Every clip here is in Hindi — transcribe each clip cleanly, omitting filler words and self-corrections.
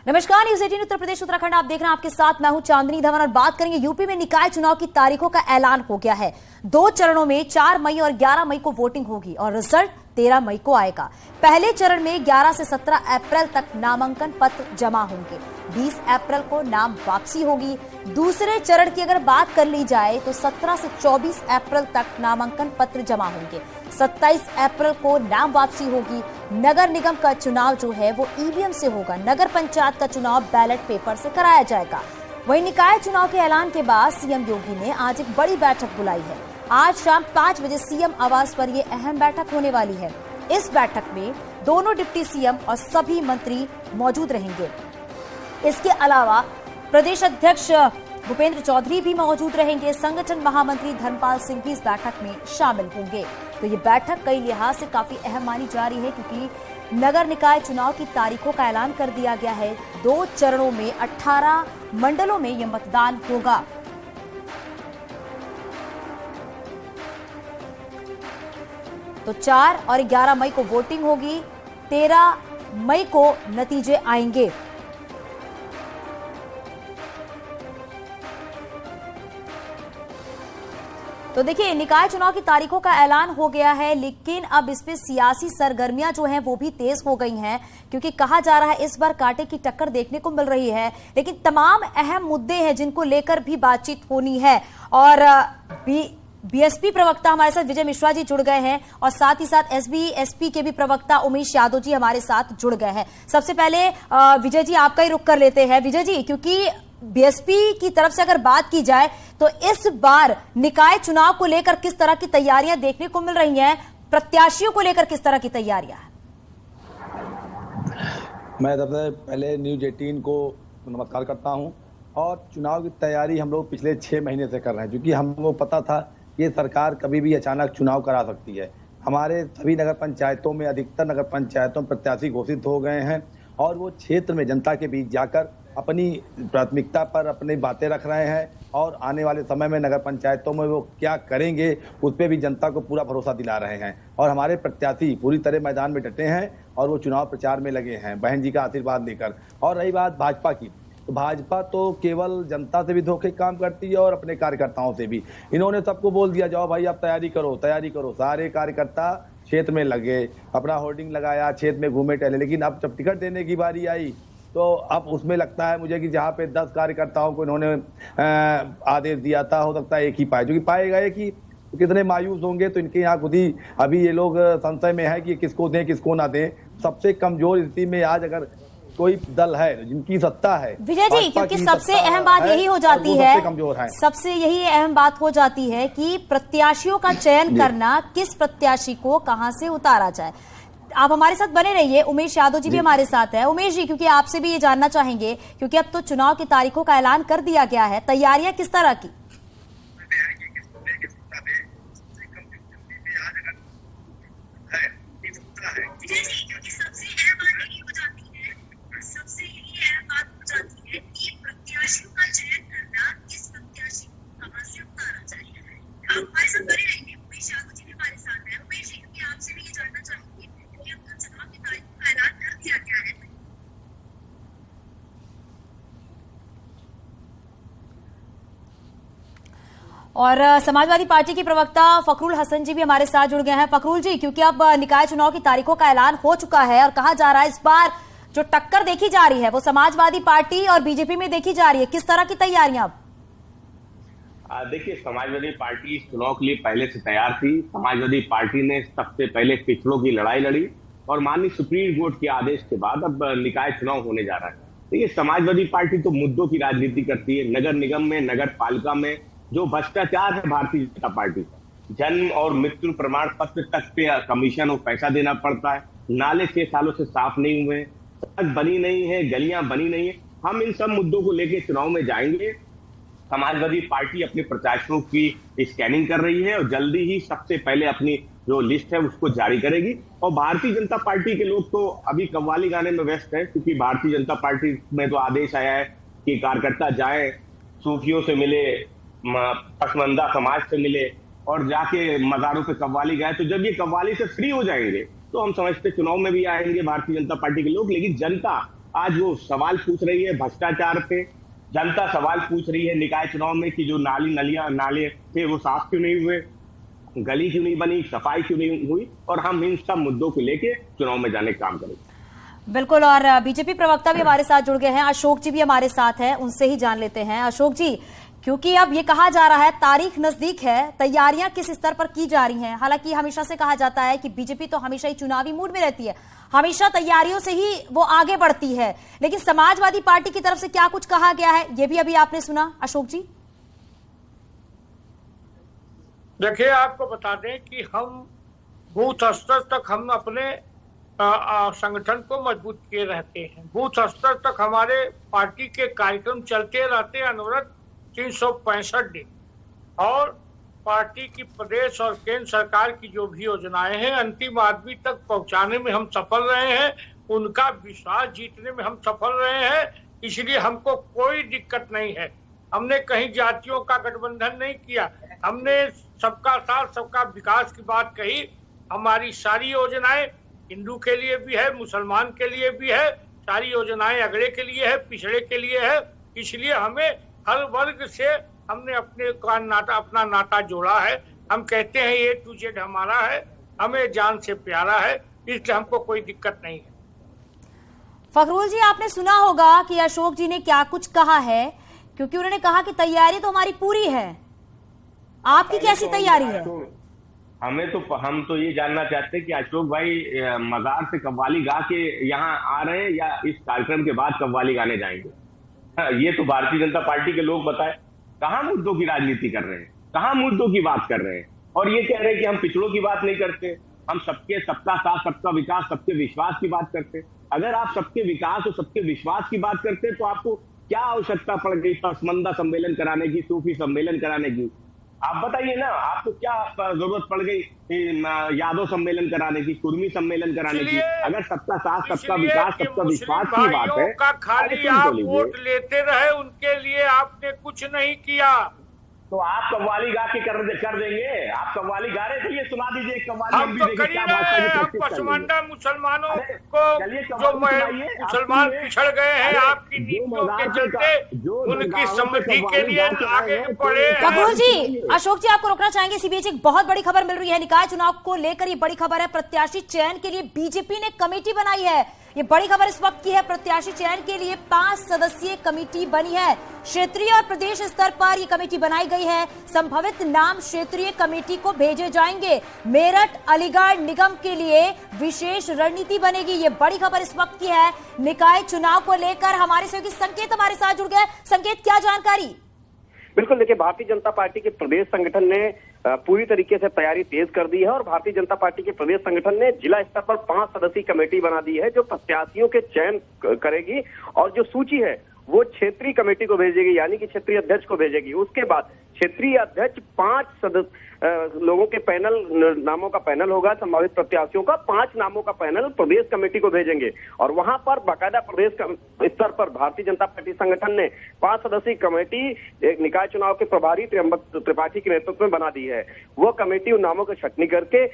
नमस्कार, न्यूज 18 उत्तर प्रदेश उत्तराखंड आप देख रहे हैं। आपके साथ मैं हूं चांदनी धवन और बात करेंगे यूपी में निकाय चुनाव की तारीखों का ऐलान हो गया है। 2 चरणों में 4 मई और 11 मई को वोटिंग होगी और रिजल्ट 13 मई को आएगा। पहले चरण में 11 से 17 अप्रैल तक नामांकन पत्र जमा होंगे। 20 अप्रैल को नाम वापसी होगी। दूसरे चरण की अगर बात कर ली जाए तो 17 से 24 अप्रैल तक नामांकन पत्र जमा होंगे। 27 अप्रैल को नाम वापसी होगी। नगर निगम का चुनाव जो है वो ईवीएम से होगा। नगर पंचायत का चुनाव बैलेट पेपर से कराया जाएगा। वहीं निकाय चुनाव के ऐलान के बाद सीएम योगी ने आज एक बड़ी बैठक बुलाई है। आज शाम 5 बजे सीएम आवास पर यह अहम बैठक होने वाली है। इस बैठक में दोनों डिप्टी सीएम और सभी मंत्री मौजूद रहेंगे। इसके अलावा प्रदेश अध्यक्ष भूपेंद्र चौधरी भी मौजूद रहेंगे। संगठन महामंत्री धर्मपाल सिंह भी इस बैठक में शामिल होंगे। तो ये बैठक कई लिहाज से काफी अहम मानी जा रही है क्योंकि नगर निकाय चुनाव की तारीखों का ऐलान कर दिया गया है। 2 चरणों में 18 मंडलों में यह मतदान होगा। तो 4 और 11 मई को वोटिंग होगी। 13 मई को नतीजे आएंगे। तो देखिए, निकाय चुनाव की तारीखों का ऐलान हो गया है, लेकिन अब इस पे सियासी सरगर्मियां जो हैं वो भी तेज हो गई हैं क्योंकि कहा जा रहा है इस बार कांटे की टक्कर देखने को मिल रही है। लेकिन तमाम अहम मुद्दे हैं जिनको लेकर भी बातचीत होनी है और बीएसपी प्रवक्ता हमारे साथ विजय मिश्रा जी जुड़ गए हैं और साथ ही साथ एसपी के भी प्रवक्ता उमेश यादव जी हमारे साथ जुड़ गए हैं। सबसे पहले विजय जी आपका ही रुख कर लेते हैं। विजय जी, क्योंकि बीएसपी की तरफ से अगर बात की जाए तो इस बार निकाय चुनाव को लेकर किस तरह की तैयारियां देखने को मिल रही हैं, प्रत्याशियों को लेकर किस तरह की तैयारियां हैं? मैं सबसे पहले न्यूज 18 को नमस्कार करता हूं और चुनाव की तैयारी हम लोग पिछले 6 महीने से कर रहे हैं क्योंकि हमको पता था ये सरकार कभी भी अचानक चुनाव करा सकती है। हमारे सभी नगर पंचायतों में अधिकतर नगर पंचायतों में प्रत्याशी घोषित हो गए हैं और वो क्षेत्र में जनता के बीच जाकर अपनी प्राथमिकता पर अपनी बातें रख रहे हैं और आने वाले समय में नगर पंचायतों में वो क्या करेंगे उस पर भी जनता को पूरा भरोसा दिला रहे हैं। और हमारे प्रत्याशी पूरी तरह मैदान में डटे हैं और वो चुनाव प्रचार में लगे हैं बहन जी का आशीर्वाद लेकर। और रही बात भाजपा की, तो भाजपा तो केवल जनता से भी धोखे काम करती है और अपने कार्यकर्ताओं से भी। इन्होंने सबको बोल दिया जाओ भाई आप तैयारी करो। सारे कार्यकर्ता क्षेत्र में लगे, अपना होर्डिंग लगाया, क्षेत्र में घूमे टहले। लेकिन अब जब टिकट देने की बारी आई तो अब उसमें लगता है मुझे कि जहाँ पे 10 कार्यकर्ताओं को इन्होंने आदेश दिया था, हो सकता है एक ही पाए, जो कि पाएगा एक ही। तो कितने मायूस होंगे। तो इनके यहाँ खुद ही अभी ये लोग संशय में है कि किसको दें किसको ना दें। सबसे कमजोर स्थिति में आज अगर कोई दल है जिनकी सत्ता है विजय जी, क्योंकि सबसे अहम बात यही हो जाती है, सबसे यही अहम बात हो जाती है कि प्रत्याशियों का चयन करना, किस प्रत्याशी को कहां से उतारा जाए। आप हमारे साथ बने रहिए। उमेश यादव जी भी हमारे साथ है। उमेश जी, क्योंकि आपसे भी ये जानना चाहेंगे क्योंकि अब तो चुनाव की तारीखों का ऐलान कर दिया गया है, तैयारियां किस तरह की? और समाजवादी पार्टी की प्रवक्ता फखरुल हसन जी भी हमारे साथ जुड़ गए हैं। फखरुल जी, क्योंकि अब निकाय चुनाव की तारीखों का ऐलान हो चुका है और कहा जा रहा है इस बार जो टक्कर देखी जा रही है वो समाजवादी पार्टी और बीजेपी में देखी जा रही है, किस तरह की तैयारियां अब? देखिए, समाजवादी पार्टी इस चुनाव के लिए पहले से तैयार थी। समाजवादी पार्टी ने सबसे पहले पिछड़ों की लड़ाई लड़ी और माननीय सुप्रीम कोर्ट के आदेश के बाद अब निकाय चुनाव होने जा रहा है। देखिए, समाजवादी पार्टी तो मुद्दों की राजनीति करती है। नगर निगम में, नगर पालिका में जो भ्रष्टाचार है भारतीय जनता पार्टी का, जन्म और मृत्यु प्रमाण पत्र तक पे कमीशन और पैसा देना पड़ता है। नाले 6 सालों से साफ नहीं हुए, सड़क बनी नहीं है, गलियां बनी नहीं है। हम इन सब मुद्दों को लेकर चुनाव में जाएंगे। समाजवादी पार्टी अपने प्रत्याशियों की स्कैनिंग कर रही है और जल्दी ही सबसे पहले अपनी जो लिस्ट है उसको जारी करेगी। और भारतीय जनता पार्टी के लोग तो अभी कव्वाली गाने में व्यस्त है क्योंकि भारतीय जनता पार्टी में तो आदेश आया है कि कार्यकर्ता जाए, सूफियों से मिले, पसमंदा समाज से मिले और जाके मज़ारों पे कव्वाली गाए। तो जब ये कव्वाली से फ्री हो जाएंगे तो हम समझते चुनाव में भी आएंगे भारतीय जनता पार्टी के लोग। लेकिन जनता आज वो सवाल पूछ रही है भ्रष्टाचार पे, जनता सवाल पूछ रही है निकाय चुनाव में कि जो नाले थे वो साफ क्यों नहीं हुए, गली क्यों नहीं बनी, सफाई क्यों नहीं हुई, और हम इन सब मुद्दों को लेके चुनाव में जाने का काम करेंगे। बिल्कुल, और बीजेपी प्रवक्ता भी हमारे साथ जुड़ गए हैं, अशोक जी भी हमारे साथ हैं, उनसे ही जान लेते हैं। अशोक जी, क्योंकि अब ये कहा जा रहा है तारीख नजदीक है, तैयारियां किस स्तर पर की जा रही हैं? हालांकि हमेशा से कहा जाता है कि बीजेपी तो हमेशा ही चुनावी मूड में रहती है, हमेशा तैयारियों से ही वो आगे बढ़ती है, लेकिन समाजवादी पार्टी की तरफ से क्या कुछ कहा गया है ये भी अभी आपने सुना अशोक जी? देखिए, आपको बता दें कि हम बूथ स्तर तक हम अपने संगठन को मजबूत किए रहते हैं। बूथ स्तर तक हमारे पार्टी के कार्यक्रम चलते रहते हैं अनवरत 365 दिन, और पार्टी की प्रदेश और केंद्र सरकार की जो भी योजनाएं हैं अंतिम आदमी तक पहुंचाने में हम सफल रहे हैं, उनका विश्वास जीतने में हम सफल रहे हैं। इसलिए हमको कोई दिक्कत नहीं है। हमने कहीं जातियों का गठबंधन नहीं किया, हमने सबका साथ सबका विकास की बात कही। हमारी सारी योजनाएं हिंदू के लिए भी है, मुसलमान के लिए भी है, सारी योजनाएं अगड़े के लिए है, पिछड़े के लिए है। इसलिए हमें हर वर्ग से हमने अपना नाता जोड़ा है। हम कहते हैं A to Z हमारा है, हमें जान से प्यारा है, इसलिए हमको कोई दिक्कत नहीं है। फखरुल जी, आपने सुना होगा कि अशोक जी ने क्या कुछ कहा है, क्योंकि उन्होंने कहा कि तैयारी तो हमारी पूरी है, आपकी कैसी तैयारी है? हम तो ये जानना चाहते हैं कि अशोक भाई मजार से कव्वाली गा के यहाँ आ रहे हैं या इस कार्यक्रम के बाद कव्वाली गाने जाएंगे? ये तो भारतीय जनता पार्टी के लोग बताएं, कहां मुद्दों की राजनीति कर रहे हैं, कहां मुद्दों की बात कर रहे हैं, और ये कह रहे हैं कि हम पिछड़ों की बात नहीं करते, हम सबका साथ, सबका विकास, सबके विश्वास की बात करते। अगर आप सबके विकास और सबके विश्वास की बात करते तो आपको क्या आवश्यकता पड़ गई पसमंदा सम्मेलन कराने की, सूफी सम्मेलन कराने की? आप बताइए ना, आपको क्या जरूरत पड़ गई यादव सम्मेलन कराने की, कुर्मी सम्मेलन कराने की? अगर सबका साथ, सबका विकास, सबका विश्वास की बात है, का खाली आप वोट लेते रहे, उनके लिए आपने कुछ नहीं किया। तो आप कव्वाली गा के कर देंगे? आप कव्वाली गा रहे थे, ये सुना दीजिए कव्वाली। हम तो कर ही रहे हैं। हम पसमानदा मुसलमानों को, जो मुसलमान पिछड़ गए हैं आपकी नीतियों के चलते, उनकी समृद्धि के लिए आगे बढ़े। फखरुल जी, अशोक जी आपको रोकना चाहेंगे। इसी बीच एक बहुत बड़ी खबर मिल रही है, निकाय चुनाव को लेकर ये बड़ी खबर है। प्रत्याशी चयन के लिए बीजेपी ने कमेटी बनाई है। ये बड़ी खबर इस वक्त की है। प्रत्याशी चयन के लिए 5 सदस्यीय कमेटी बनी है। क्षेत्रीय और प्रदेश स्तर पर यह कमेटी बनाई गई है। संभावित नाम क्षेत्रीय कमेटी को भेजे जाएंगे। मेरठ अलीगढ़ निगम के लिए विशेष रणनीति बनेगी। ये बड़ी खबर इस वक्त की है निकाय चुनाव को लेकर। हमारे सहयोगी संकेत हमारे साथ जुड़ गए। संकेत, क्या जानकारी? बिल्कुल, देखिए, भारतीय जनता पार्टी के प्रदेश संगठन ने पूरी तरीके से तैयारी तेज कर दी है, और भारतीय जनता पार्टी के प्रदेश संगठन ने जिला स्तर पर 5 सदस्यीय कमेटी बना दी है जो प्रत्याशियों के चयन करेगी, और जो सूची है वो क्षेत्रीय कमेटी को भेजेगी, यानी कि क्षेत्रीय अध्यक्ष को भेजेगी। उसके बाद क्षेत्रीय अध्यक्ष 5 लोगों के पैनल, नामों का पैनल होगा, संभावित प्रत्याशियों का 5 नामों का पैनल प्रदेश कमेटी को भेजेंगे, और वहां पर बाकायदा प्रदेश स्तर पर भारतीय जनता पार्टी संगठन ने 5 सदस्यीय कमेटी एक निकाय चुनाव के प्रभारी त्र्यंबक त्रिपाठी के नेतृत्व में बना दी है। वो कमेटी उन नामों की छटनी करके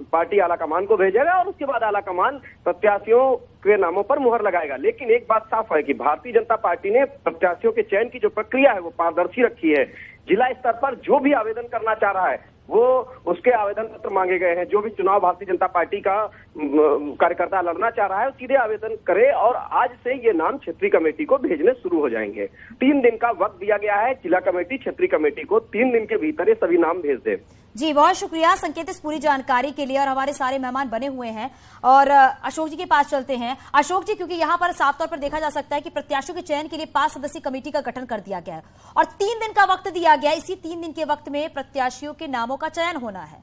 पार्टी आलाकमान को भेजेगा, और उसके बाद आलाकमान प्रत्याशियों के नामों पर मुहर लगाएगा। लेकिन एक बात साफ है कि भारतीय जनता पार्टी ने प्रत्याशियों के चयन की जो प्रक्रिया है वो पारदर्शी रखी है। जिला स्तर पर जो भी आवेदन करना चाह रहा है वो उसके आवेदन पत्र मांगे गए हैं। जो भी चुनाव भारतीय जनता पार्टी का कार्यकर्ता लड़ना चाह रहा है सीधे आवेदन करे, और आज से ये नाम क्षेत्रीय कमेटी को भेजने शुरू हो जाएंगे। 3 दिन का वक्त दिया गया है जिला कमेटी क्षेत्रीय कमेटी को, 3 दिन के भीतर ये सभी नाम भेज दे। जी, बहुत शुक्रिया संकेत इस पूरी जानकारी के लिए। और हमारे सारे मेहमान बने हुए हैं, और अशोक जी के पास चलते हैं। अशोक जी, क्योंकि यहाँ पर साफ तौर पर देखा जा सकता है कि प्रत्याशियों के चयन के लिए 5 सदस्यीय कमेटी का गठन कर दिया गया है, और 3 दिन का वक्त दिया गया है। इसी 3 दिन के वक्त में प्रत्याशियों के नामों का चयन होना है।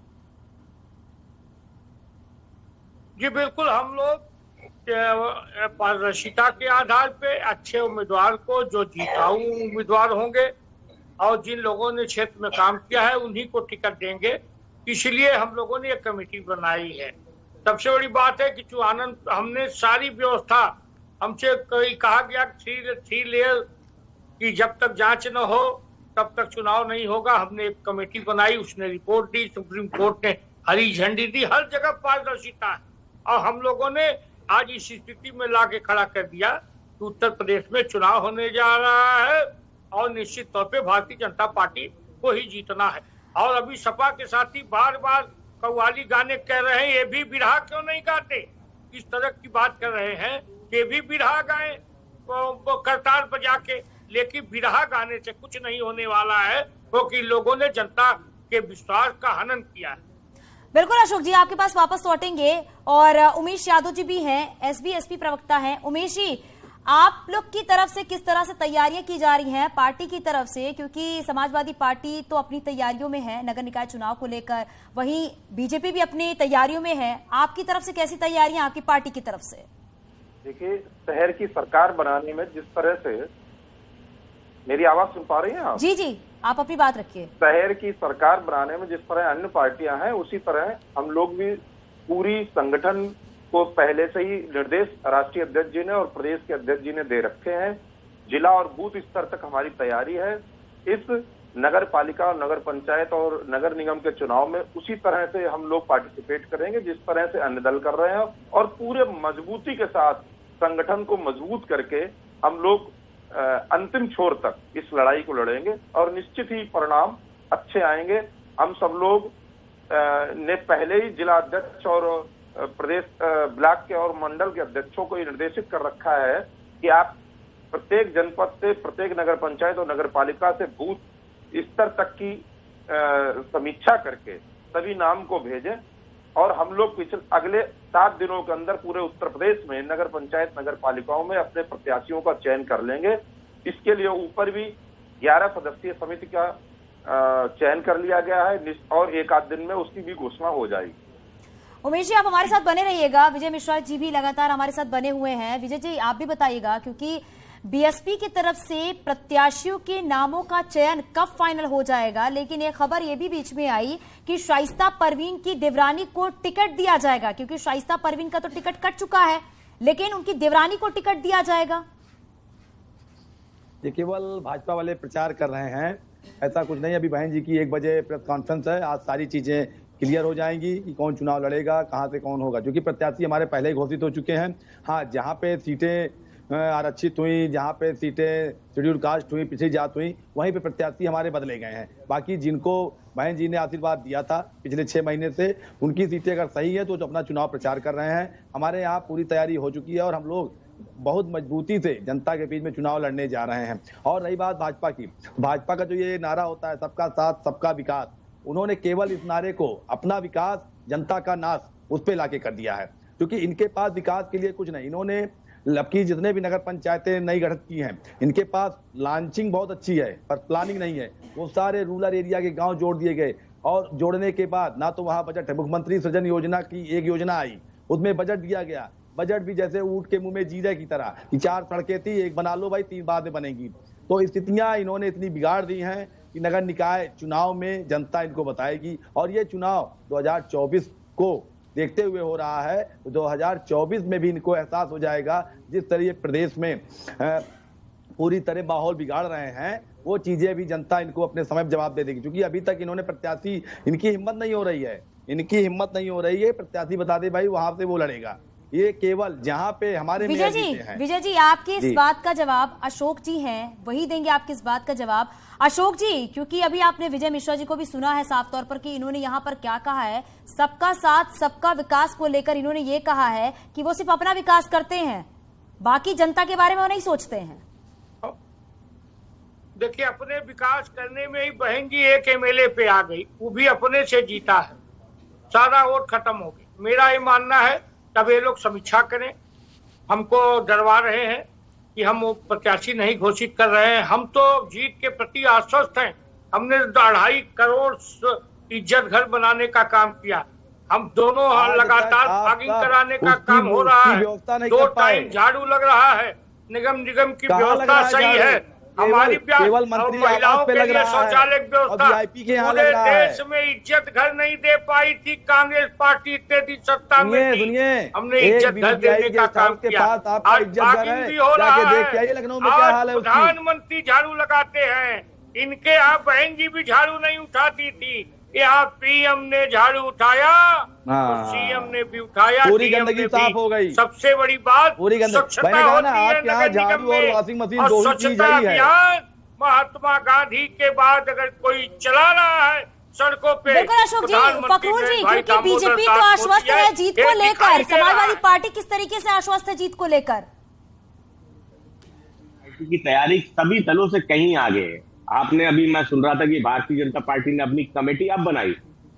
जी बिल्कुल, हम लोग पारदर्शिता के आधार पे अच्छे उम्मीदवार को, जो जीताऊ उम्मीदवार होंगे और जिन लोगों ने क्षेत्र में काम किया है उन्हीं को टिकट देंगे। इसलिए हम लोगों ने एक कमेटी बनाई है। सबसे बड़ी बात है कि हमने सारी व्यवस्था, हमसे कहा गया 3 लेयर की जब तक जांच न हो तब तक चुनाव नहीं होगा। हमने एक कमेटी बनाई, उसने रिपोर्ट दी, सुप्रीम कोर्ट ने हरी झंडी दी। हर जगह पारदर्शिता है, और हम लोगों ने आज इस स्थिति में ला के खड़ा कर दिया कि उत्तर प्रदेश में चुनाव होने जा रहा है और निश्चित तौर पे भारतीय जनता पार्टी को ही जीतना है। और अभी सपा के साथी बार बार कव्वाली गाने कह रहे हैं, ये भी बिरहा क्यों नहीं गाते, इस तरह की बात कर रहे हैं कि ये भी बिरहा गाए करताल बजा के, लेकिन बिरहा गाने से कुछ नहीं होने वाला है, क्योंकि लोगों ने जनता के विश्वास का हनन किया है। बिल्कुल अशोक जी, आपके पास वापस लौटेंगे और उमेश यादव जी भी हैं, एसबी प्रवक्ता हैं। उमेश जी, आप लोग की तरफ से किस तरह से तैयारियां की जा रही हैं पार्टी की तरफ से, क्योंकि समाजवादी पार्टी तो अपनी तैयारियों में है नगर निकाय चुनाव को लेकर, वहीं बीजेपी भी अपनी तैयारियों में है, आपकी तरफ से कैसी तैयारियां आपकी पार्टी की तरफ से? देखिए, शहर की सरकार बनाने में जिस तरह से, मेरी आवाज सुन पा रही हैं आप? जी जी, आप अपनी बात रखिए। शहर की सरकार बनाने में जिस तरह अन्य पार्टियां हैं, उसी तरह हम लोग भी पूरी संगठन को पहले से ही निर्देश राष्ट्रीय अध्यक्ष जी ने और प्रदेश के अध्यक्ष जी ने दे रखे हैं। जिला और बूथ स्तर तक हमारी तैयारी है। इस नगर पालिका और नगर पंचायत और नगर निगम के चुनाव में उसी तरह से हम लोग पार्टिसिपेट करेंगे जिस तरह से अन्य दल कर रहे हैं, और पूरे मजबूती के साथ संगठन को मजबूत करके हम लोग अंतिम छोर तक इस लड़ाई को लड़ेंगे और निश्चित ही परिणाम अच्छे आएंगे। हम सब लोग ने पहले ही जिला अध्यक्ष और प्रदेश ब्लॉक के और मंडल के अध्यक्षों को ये निर्देशित कर रखा है कि आप प्रत्येक जनपद से, प्रत्येक नगर पंचायत और नगर पालिका से बूथ स्तर तक की समीक्षा करके सभी नाम को भेजें, और हम लोग अगले 7 दिनों के अंदर पूरे उत्तर प्रदेश में नगर पंचायत नगर पालिकाओं में अपने प्रत्याशियों का चयन कर लेंगे। इसके लिए ऊपर भी 11 सदस्यीय समिति का चयन कर लिया गया है और 1 आध दिन में उसकी भी घोषणा हो जाएगी। उमेश जी, आप हमारे साथ बने रहिएगा। विजय मिश्रा जी भी लगातार हमारे साथ बने हुए हैं। विजय जी, आप भी बताइएगा, क्योंकि बीएसपी की तरफ से प्रत्याशियों के नामों का चयन कब फाइनल हो जाएगा, लेकिन एक खबर ये भी बीच में आई कि शाइस्ता परवीन की देवरानी को टिकट दिया जाएगा, क्योंकि शाइस्ता परवीन का तो टिकट कट चुका है, लेकिन उनकी देवरानी को टिकट दिया जाएगा। ये केवल भाजपा वाले प्रचार कर रहे हैं, ऐसा कुछ नहीं। अभी बहन जी की 1 बजे प्रेस कॉन्फ्रेंस है, आज सारी चीजें क्लियर हो जाएंगी कि कौन चुनाव लड़ेगा, कहां से कौन होगा, क्योंकि प्रत्याशी हमारे पहले ही घोषित हो चुके हैं। हाँ, जहां पे सीटें आरक्षित हुई, जहां पे सीटें शेड्यूल कास्ट हुई, पिछड़ी जात हुई, वहीं पे प्रत्याशी हमारे बदले गए हैं। बाकी जिनको बहन जी ने आशीर्वाद दिया था पिछले 6 महीने से, उनकी सीटें अगर सही है तो अपना चुनाव प्रचार कर रहे हैं। हमारे यहाँ पूरी तैयारी हो चुकी है और हम लोग बहुत मजबूती से जनता के बीच में चुनाव लड़ने जा रहे हैं। और रही बात भाजपा की, भाजपा का जो ये नारा होता है सबका साथ सबका विकास, उन्होंने केवल इस नारे को अपना विकास जनता का नाश उस पे लाके कर दिया है, क्योंकि इनके पास विकास के लिए कुछ नहीं। इन्होंने लबकी जितने भी नगर पंचायतें नई गठित की हैं, इनके पास लॉन्चिंग बहुत अच्छी है पर प्लानिंग नहीं है। वो सारे रूरल एरिया के गांव जोड़ दिए गए और जोड़ने के बाद ना तो वहां बजट है। मुख्यमंत्री सृजन योजना की एक योजना आई, उसमें बजट दिया गया, बजट भी जैसे ऊंट के मुंह में जीरे की तरह कि 4 सड़कें थी, 1 बना लो भाई, 3 बाद में बनेगी। तो स्थितियां इन्होंने इतनी बिगाड़ दी हैं कि नगर निकाय चुनाव में जनता इनको बताएगी, और ये चुनाव 2024 को देखते हुए हो रहा है। तो 2024 में भी इनको एहसास हो जाएगा जिस तरह प्रदेश में पूरी तरह माहौल बिगाड़ रहे हैं, वो चीजें भी जनता इनको अपने समय जवाब दे देगी। क्योंकि अभी तक इन्होंने प्रत्याशी, इनकी हिम्मत नहीं हो रही है, प्रत्याशी बता दे भाई वहां से वो लड़ेगा। ये केवल जहां पे हमारे विजय जी आपकी इस बात का जवाब अशोक जी हैं, वही देंगे आपकी इस बात का जवाब। अशोक जी, क्योंकि अभी आपने विजय मिश्रा जी को भी सुना है साफ तौर पर कि इन्होंने यहाँ पर क्या कहा है, सबका साथ सबका विकास को लेकर इन्होंने ये कहा है कि वो सिर्फ अपना विकास करते हैं, बाकी जनता के बारे में वो नहीं सोचते हैं। देखिए, अपने विकास करने में ही बहन जी एक एमएलए पे आ गई, वो भी अपने से जीता है, सारा वोट खत्म हो गया। मेरा ये मानना है तब ये लोग समीक्षा करें। हमको डरवा रहे हैं कि हम वो प्रत्याशी नहीं घोषित कर रहे हैं, हम तो जीत के प्रति आश्वस्त हैं। हमने 2.5 करोड़ इज्जत घर बनाने का काम किया, हम दोनों लगातार फॉगिंग कराने का काम हो रहा है, 2 टाइम झाड़ू लग रहा है, निगम की व्यवस्था सही है, हमारी महिलाओं के लिए शौचालय व्यवस्था, पूरे देश में इज्जत घर नहीं दे पाई थी कांग्रेस पार्टी इतने दिन सत्ता में थी, हमने इज्जत घर देने का काम किया। आज फॉगिंग भी हो रहा है, प्रधानमंत्री झाड़ू लगाते हैं, इनके यहाँ बहन जी भी झाड़ू नहीं उठाती थी, यहाँ पीएम ने झाड़ू उठाया हाँ। तो सीएम ने भी उठाया, पूरी डीएम गंदगी ने साफ भी। हो गई। सबसे बड़ी बात पूरी गंदगी, स्वच्छता मैंने कहा ना, होती है आपके यहाँ नगर निगम झाड़ू और में। वॉशिंग मशीन और दो ही चीज स्वच्छता ही है। अभियान महात्मा गांधी के बाद अगर कोई चला रहा है सड़कों पे, बिल्कुल अशोक जी, प्रधानमंत्री फखरूल ने जी, भाई क्योंकि दामोदर बीजेपी तो दास आश्वस्त मोदी है जीत को ये लेकर, दिखाई दे रहा समाजवादी है। पार्टी किस तरीके से आश्वस्त है जीत को लेकर? की तैयारी सभी दलों से कहीं आगे है। आपने अभी, मैं सुन रहा था कि भारतीय जनता पार्टी ने अपनी कमेटी अब बनाई,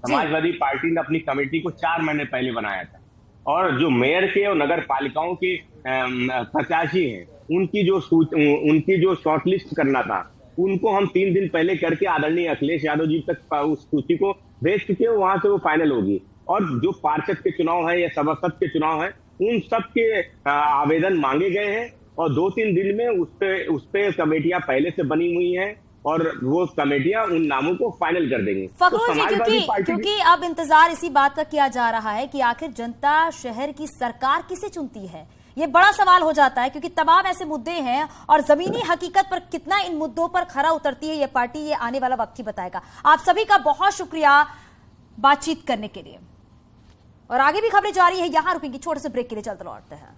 समाजवादी पार्टी ने अपनी कमेटी को 4 महीने पहले बनाया था, और जो मेयर के और नगर पालिकाओं के प्रत्याशी हैं उनकी जो शॉर्टलिस्ट करना था, उनको हम 3 दिन पहले करके आदरणीय अखिलेश यादव जी तक उस सूची को भेज चुके हैं, वहां से वो फाइनल होगी। और जो पार्षद के चुनाव है या सभासद के चुनाव है, उन सब के आवेदन मांगे गए हैं और 2-3 दिन में उस पे कमेटियां पहले से बनी हुई हैं और वो कमेटियां उन नामों को फाइनल कर देंगी। फखरूल जी, क्योंकि अब इंतजार इसी बात का किया जा रहा है कि आखिर जनता शहर की सरकार किसे चुनती है, ये बड़ा सवाल हो जाता है, क्योंकि तमाम ऐसे मुद्दे हैं और जमीनी हकीकत पर कितना इन मुद्दों पर खरा उतरती है ये पार्टी, ये आने वाला वक्त ही बताएगा। आप सभी का बहुत शुक्रिया बातचीत करने के लिए, और आगे भी खबरें जारी है, यहां रुकेंगे, छोटे से ब्रेक के लिए, जल्द लौटते हैं।